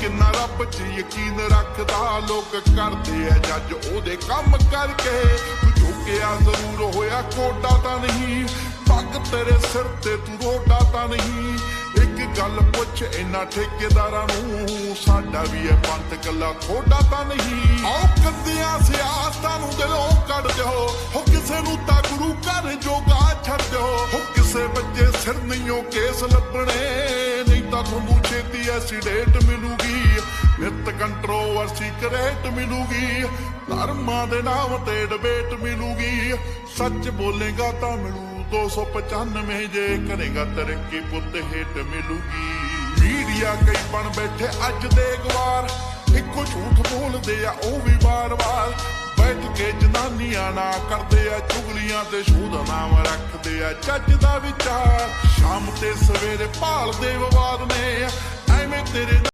ਕਿੰਨਾ ਰੱਬ 'ਚ ਯਕੀਨ ਰੱਖਦਾ, ਲੋਕ ਕਰਦੇ ਐ ਜੱਜ ਉਹਦੇ ਕੰਮ ਕਰਕੇ। ਤੂੰ ਝੁਕਿਆ ਜ਼ਰੂਰ ਹੋਇਆ ਕੋਡਾ ਤਾਂ ਨਹੀਂ, ਪੱਗ ਤੇਰੇ ਸਿਰ ਤੇ ਤੂੰ ਰੋਡਾ ਤਾਂ ਨਹੀਂ। ਇੱਕ ਗੱਲ ਪੁੱਛ ਇਹਨਾਂ ਠੇਕੇਦਾਰਾਂ ਨੂੰ, ਸਾਡਾ ਵੀ ਇਹ ਪੰਥ ਕੱਲਾ ਥੋੜਾ ਤਾਂ ਨਹੀਂ। ਆਓ ਕੰਦਿਆਂ ਸਿਆਸਤਾਂ ਨੂੰ ਦਿਲੋਂ ਕੱਢ ਦਿਓ, ਹੋ ਕਿਸੇ ਨੂੰ ਤਾਂ ਗੁਰੂ ਘਰ ਜੋਗਾ ਛੱਡ ਦਿਓ। ਹੋ ਕਿਸੇ ਬੱਚੇ ਸਿਰ ਨਹੀਂਓ ਕੇਸ ਲੱਭਣੇ, ਨਹੀਂ ਤਾਂ ਤੁਹਾਨੂੰ ਛੇਤੀ ਐਸੀਡੇਟ ਮਿਲੂਗੀ, ਨਿਤ ਕੰਟਰੋਵਰਸੀ ਕਰੇਟ ਮਿਲੂਗੀ, ਧਰਮਾਂ ਦੇ ਨਾਮ ਤੇ ਡਿਬੇਟ ਮਿਲੂਗੀ। ਸੱਚ ਬੋਲੇਗਾ ਤਾਂ ਮਿਲੂ 295, ਜੇ ਕਰੇਗਾ ਤਰੱਕੀ ਪੁੱਤ ਹੇਟ ਮਿਲੂਗੀ। ਮੀਡੀਆ ਕਈ ਬਣ ਬੈਠੇ ਅੱਜ ਦੇ ਗਵਾਰ, ਇੱਕੋ ਝੂਠ ਬੋਲਦੇ ਆ ਉਹ ਵੀ ਵਾਰ-ਵਾਰ। ਬੈਠ ਕੇ ਜਨਾਨੀਆਂ ਨਾ ਕਰਦੇ ਆ ਚੁਗਲੀਆਂ, ਤੇ ਸ਼ੂਦ ਨਾਮ ਰੱਖਦੇ ਆ ਚੱਜ ਦਾ ਵਿਚਾਰ। ਸ਼ਾਮ ਤੇ ਸਵੇਰੇ ਭਾਲਦੇ ਵਿਵਾਦ ਨੇ, ਐਵੇਂ ਤੇਰੇ